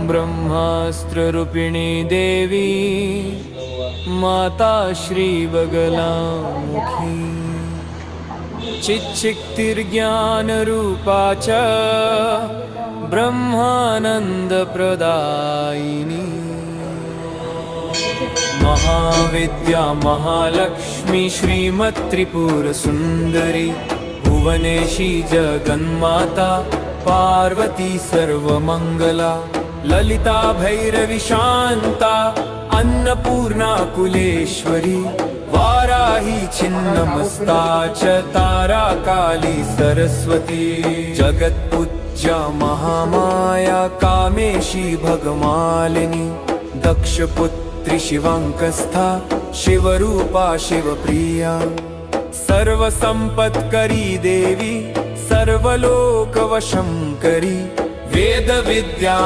ब्रह्मास्त्ररूपिणी देवी माता श्रीबगलामुखी चिच्छक्तिर्ज्ञानरूपा च ब्रह्मानन्दप्रदायिनी महाविद्या महालक्ष्मी श्रीमत्त्रिपुरसुन्दरी भुवनेशी जगन्माता पार्वती सर्वमङ्गला ललिता भैरवी शान्ता अन्नपूर्णा कुलेश्वरी वाराही छिन्नमस्ता च तारा काली सरस्वती जगत्पूज्या महामाया कामेशी भगमालिनी दक्षपुत्री शिवाङ्कस्था शिवरूपा शिवप्रिया सर्वसम्पत्करी देवी सर्वलोकवशंकरी वेदविद्या